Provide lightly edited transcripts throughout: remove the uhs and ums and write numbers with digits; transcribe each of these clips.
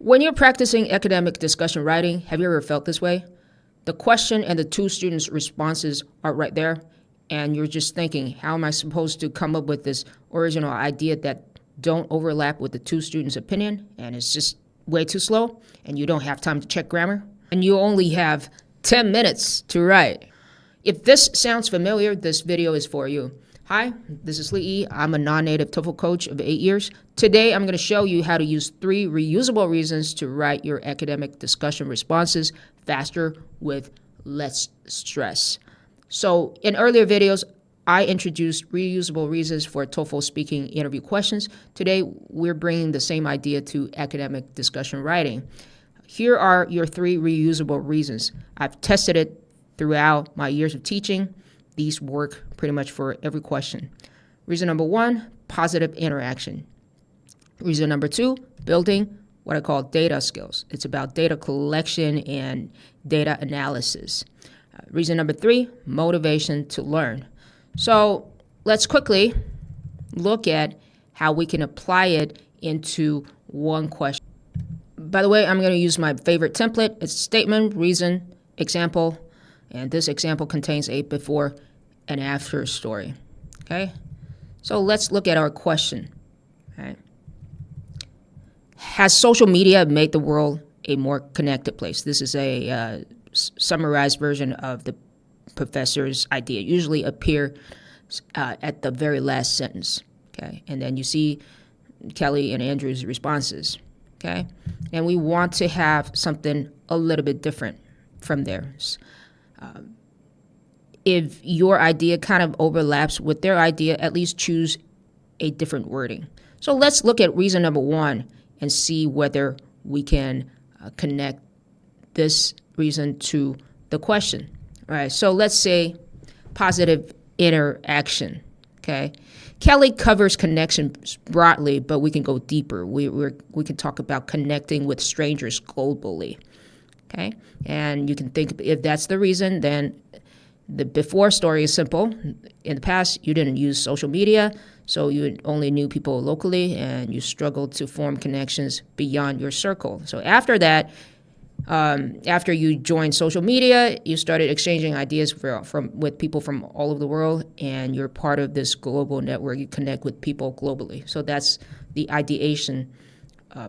When you're practicing academic discussion writing, have you ever felt this way? The question and the two students' responses are right there, and you're just thinking, how am I supposed to come up with this original idea that don't overlap with the two students' opinion, and it's just way too slow, and you don't have time to check grammar, and you only have 10 minutes to write. If this sounds familiar, this video is for you. Hi, this is Lee. I'm a non-native TOEFL coach of 8 years. Today, I'm going to show you how to use 3 reusable reasons to write your academic discussion responses faster with less stress. So in earlier videos, I introduced reusable reasons for TOEFL speaking interview questions. Today, we're bringing the same idea to academic discussion writing. Here are your 3 reusable reasons. I've tested it throughout my years of teaching. These work pretty much for every question. Reason number 1, positive interaction. Reason number 2, building what I call data skills. It's about data collection and data analysis. Reason number 3, motivation to learn. So let's quickly look at how we can apply it into one question. By the way, I'm going to use my favorite template. It's statement, reason, example, and this example contains a before and after story. Okay, so let's look at our question. Right. Has social media made the world a more connected place? This is a summarized version of the professor's idea. It usually appear at the very last sentence. Okay, and then you see Kelly and Andrew's responses. Okay, and we want to have something a little bit different from theirs. If your idea kind of overlaps with their idea, at least choose a different wording. So let's look at reason number 1 and see whether we can connect this reason to the question. All right, so let's say positive interaction. Okay, Kelly covers connections broadly, but we can go deeper. We can talk about connecting with strangers globally. Okay, and you can think if that's the reason, then the before story is simple. In the past, you didn't use social media, so you only knew people locally, and you struggled to form connections beyond your circle. So after that, after you joined social media, you started exchanging ideas with people from all over the world, and you're part of this global network. You connect with people globally. So that's the ideation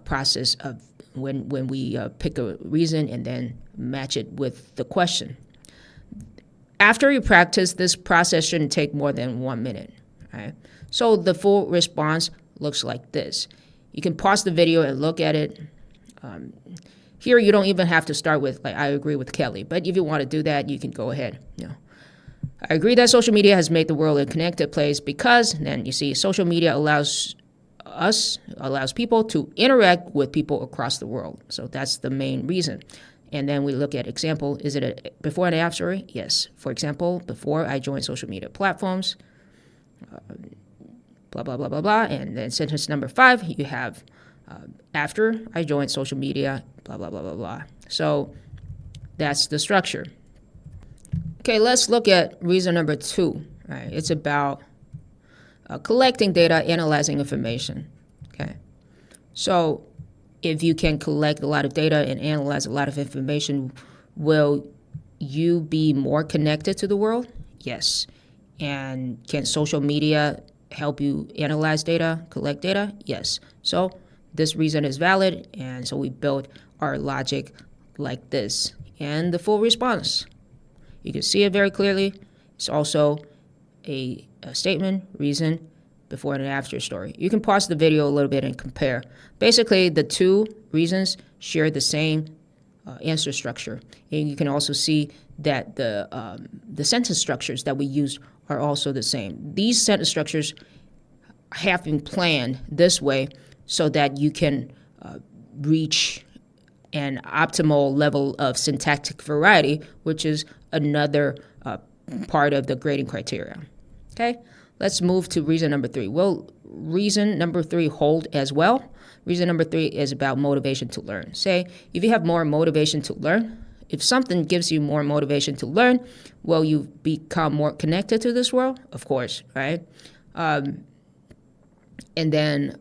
process of when we pick a reason and then match it with the question. After you practice, this process shouldn't take more than 1 minute. Right? So the full response looks like this. You can pause the video and look at it. Here, you don't even have to start with, like, I agree with Kelly. But if you want to do that, you can go ahead. I agree that social media has made the world a connected place because, then you see, social media allows people to interact with people across the world. So that's the main reason. And then we look at example, is it a before and after story? Yes. For example, before I joined social media platforms, blah, blah, blah, blah, blah. And then sentence number 5, you have after I joined social media, blah, blah, blah, blah, blah. So that's the structure. Okay, let's look at reason number 2. Right? It's about collecting data, analyzing information. Okay, so if you can collect a lot of data and analyze a lot of information, will you be more connected to the world? Yes. And can social media help you analyze data, collect data? Yes. So this reason is valid, and so we built our logic like this. And the full response, you can see it very clearly. It's also a statement, reason, before and after story. You can pause the video a little bit and compare. Basically, the 2 reasons share the same answer structure. And you can also see that the sentence structures that we used are also the same. These sentence structures have been planned this way so that you can reach an optimal level of syntactic variety, which is another part of the grading criteria. Okay? Let's move to reason number 3. Will reason number 3 hold as well? Reason number 3 is about motivation to learn. Say, if you have more motivation to learn, if something gives you more motivation to learn, will you become more connected to this world? Of course, right? And then,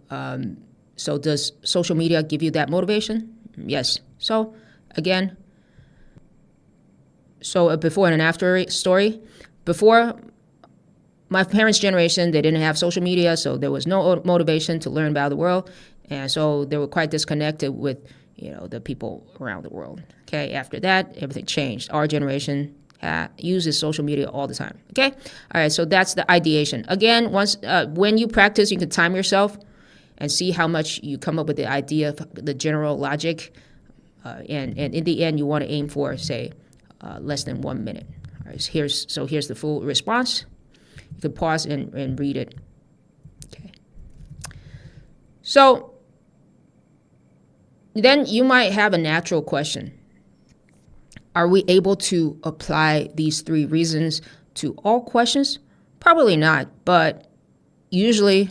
so does social media give you that motivation? Yes. So again, so a before and an after story. Before my parents' generation, they didn't have social media, so there was no motivation to learn about the world, and so they were quite disconnected with, the people around the world. Okay, after that, everything changed. Our generation uses social media all the time. Okay, all right. So that's the ideation. Again, once when you practice, you can time yourself and see how much you come up with the idea, the general logic, and in the end, you want to aim for, say, less than 1 minute. All right. So here's the full response. You can pause and read it. Okay. So then you might have a natural question. Are we able to apply these 3 reasons to all questions? Probably not, but usually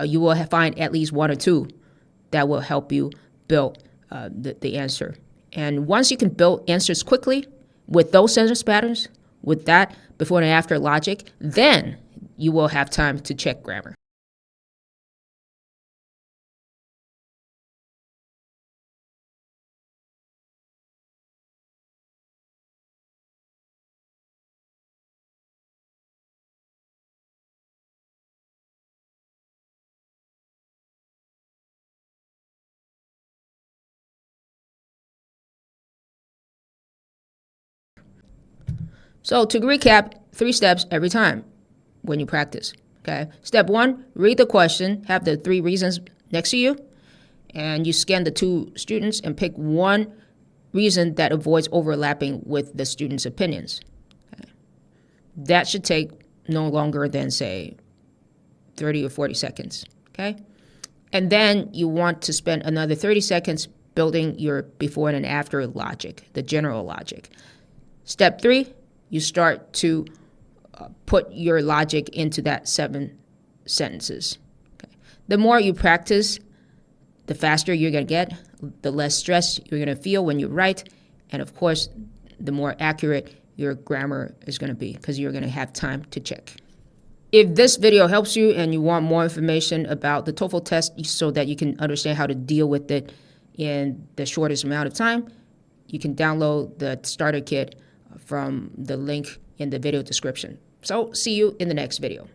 you will find at least 1 or 2 that will help you build the answer. And once you can build answers quickly with those sentence patterns, with that before and after logic, then you will have time to check grammar. So to recap, 3 steps every time when you practice. Okay. Step 1, read the question, have the 3 reasons next to you, and you scan the 2 students and pick 1 reason that avoids overlapping with the student's opinions. Okay. That should take no longer than, say, 30 or 40 seconds. Okay. And then you want to spend another 30 seconds building your before and after logic, the general logic. Step 3, you start to put your logic into that 7 sentences. Okay. The more you practice, the faster you're going to get, the less stress you're going to feel when you write, and of course, the more accurate your grammar is going to be because you're going to have time to check. If this video helps you and you want more information about the TOEFL test so that you can understand how to deal with it in the shortest amount of time, you can download the starter kit from the link in the video description. So see you in the next video.